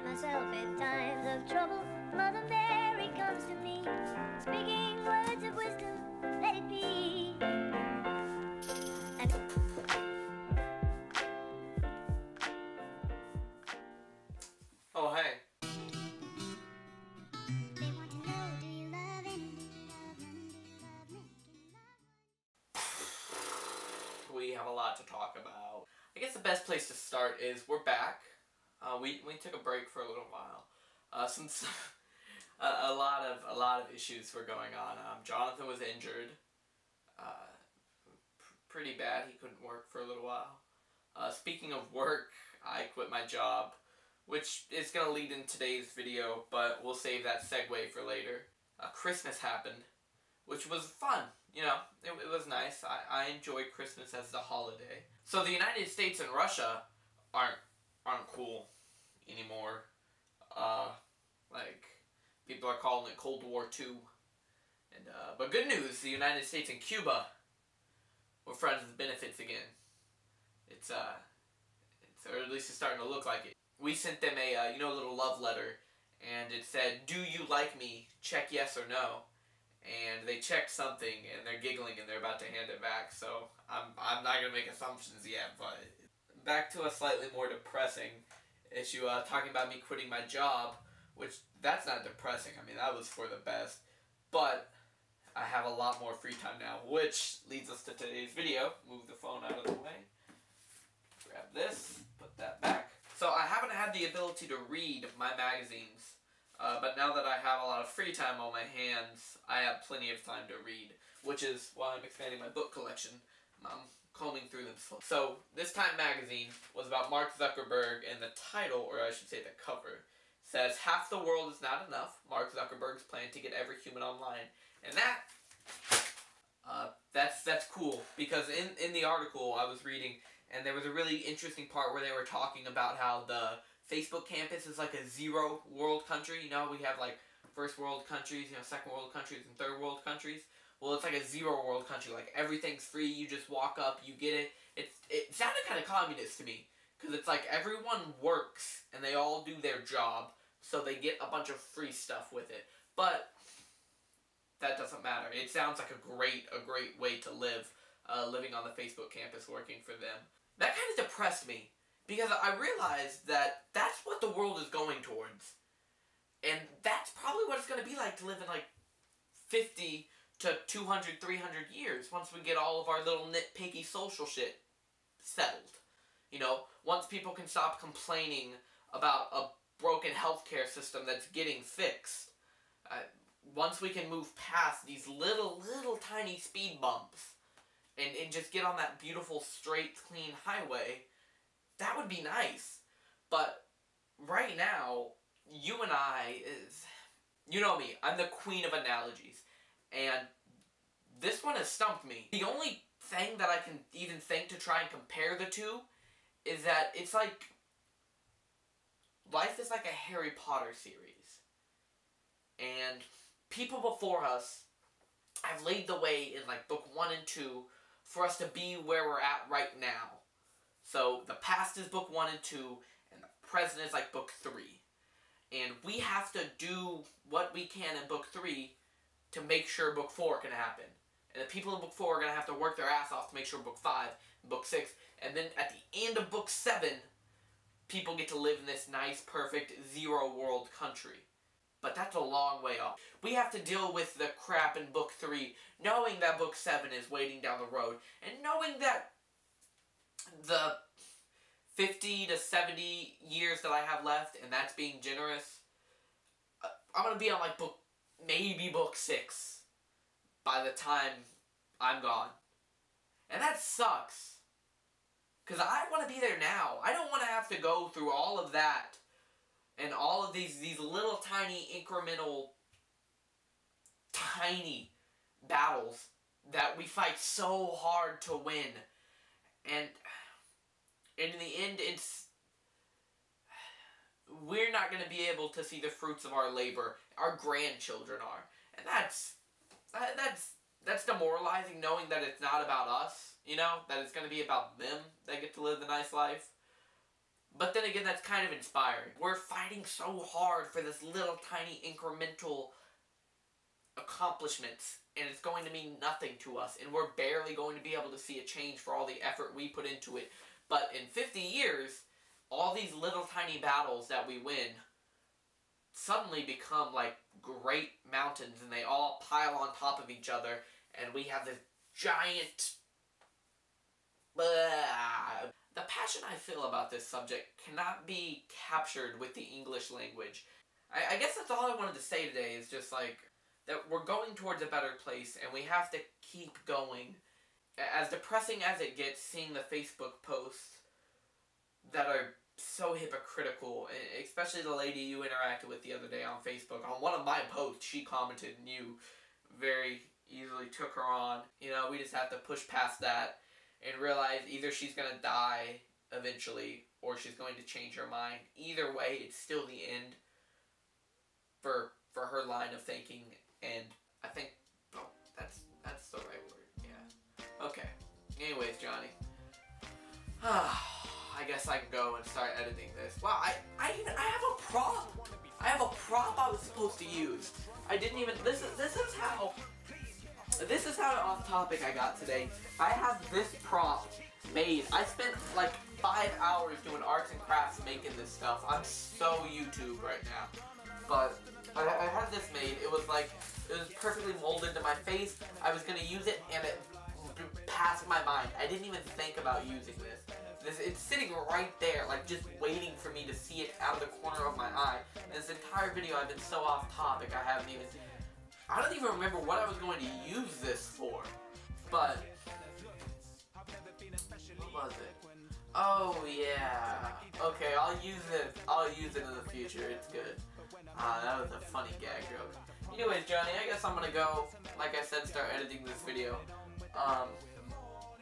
myself in times of trouble. Mother Mary comes to me, speaking words of wisdom, let it be. And oh, hey. they want to know, do you love him? Do you love him? Do you love making love? We have a lot to talk about. I guess the best place to start is we're back. We took a break for a little while. Since a lot of issues were going on. Jonathan was injured. Pretty bad. He couldn't work for a little while. Speaking of work, I quit my job, which is going to lead in today's video, but we'll save that segue for later. Christmas happened, which was fun. You know, it was nice. I enjoy Christmas as the holiday. So the United States and Russia aren't cool anymore. Like, people are calling it Cold War II. And but good news, the United States and Cuba were friends with benefits again. It's or at least it's starting to look like it. We sent them a you know, little love letter, and it said, "Do you like me? Check yes or no." And they checked something, and they're giggling, and they're about to hand it back. So I'm not gonna make assumptions yet. But back to a slightly more depressing issue, talking about me quitting my job, which that's not depressing. I mean, that was for the best. But I have a lot more free time now, which leads us to today's video. Move the phone out of the way. Grab this, put that back. So I haven't had the ability to read my magazines, but now that I have a lot of free time on my hands, I have plenty of time to read, which is why I'm expanding my book collection. I'm combing through them. So this Time magazine was about Mark Zuckerberg, and the title, or I should say the cover, says, "Half the world is not enough. Mark Zuckerberg's plan to get every human online." And that's cool, because in the article I was reading, and there was a really interesting part where they were talking about how the Facebook campus is like a zero world country. You know, we have like first world countries, you know, second world countries, and third world countries. Well, it's like a zero world country. Like, everything's free. You just walk up, you get it. It sounded kind of communist to me, because it's like everyone works and they all do their job, so they get a bunch of free stuff with it. But that doesn't matter. It sounds like a great way to live, living on the Facebook campus, working for them. That kind of depressed me, because I realized that that's what the world is going towards. And that's probably what it's going to be like to live in like 50 to 200, 300 years, once we get all of our little nitpicky social shit settled. You know, once people can stop complaining about a broken healthcare system that's getting fixed. Once we can move past these little tiny speed bumps and just get on that beautiful, straight, clean highway, that would be nice. But right now, you and I you know me, I'm the queen of analogies. And this one has stumped me. The only thing that I can even think to try and compare the two is that it's like, life is like a Harry Potter series. And people before us have laid the way in like book 1 and 2 for us to be where we're at right now. So the past is book 1 and 2, and the present is like book 3. And we have to do what we can in book 3 to make sure book 4 can happen. And the people in book 4 are going to have to work their ass off to make sure book 5 and book 6, and then at the end of book 7, people get to live in this nice, perfect, zero world country. But that's a long way off. We have to deal with the crap in book 3, knowing that book 7 is waiting down the road, and knowing that the 50 to 70 years that I have left, and that's being generous, I'm going to be on like maybe book 6 by the time I'm gone. And that sucks, because I want to be there now. I don't want to have to go through all of that and all of these little tiny incremental tiny battles that we fight so hard to win. And in the end, we're not going to be able to see the fruits of our labor. Our grandchildren are. And that's demoralizing, knowing that it's not about us, you know, that it's going to be about them that get to live the nice life. But then again, that's kind of inspiring. We're fighting so hard for this little tiny incremental accomplishments, and it's going to mean nothing to us, and we're barely going to be able to see a change for all the effort we put into it. But in 50 years, all these little tiny battles that we win suddenly become like great mountains, and they all pile on top of each other, and we have this giant... The passion I feel about this subject cannot be captured with the English language. I guess that's all I wanted to say today, is just like that we're going towards a better place, and we have to keep going. As depressing as it gets, seeing the Facebook posts that are so hypocritical, especially the lady you interacted with the other day on Facebook. On one of my posts, she commented, and you very easily took her on. You know, we just have to push past that and realize either she's going to die eventually, or she's going to change her mind. Either way, it's still the end for her line of thinking, and I think, oh, that's the right word, yeah. Okay, anyways, Johnny. I guess I can go and start editing this. Wow, I have a prop! I have a prop I was supposed to use. I didn't even, this is how off topic I got today. I have this prop made. I spent like 5 hours doing arts and crafts making this stuff. I'm so YouTube right now. But I had this made. It was perfectly molded to my face. I was gonna use it, and it passed my mind. I didn't even think about using this. It's sitting right there, like just waiting for me to see it out of the corner of my eye. And this entire video I've been so off topic, I don't even remember what I was going to use this for. But what was it? Oh yeah. Okay, I'll use it in the future. It's good. That was a funny gag joke. Anyways, Johnny, I guess I'm gonna go, like I said, start editing this video.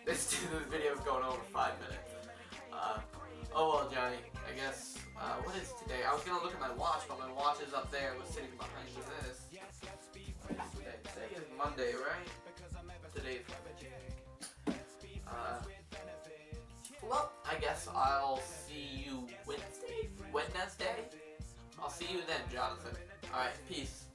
This video's going over 5 minutes. Oh well, Johnny, I guess, what is today? I was gonna look at my watch, but my watch is up there. It was sitting behind this. Today is Monday, right? Today's Monday. Well, I guess I'll see you Wednesday? I'll see you then, Jonathan. Alright, peace.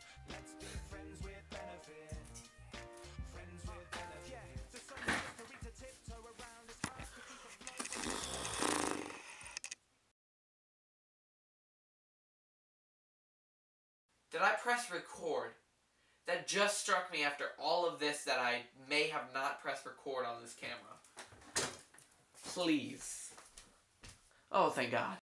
Did I press record? That just struck me after all of this that I may have not pressed record on this camera. Please. Oh, thank God.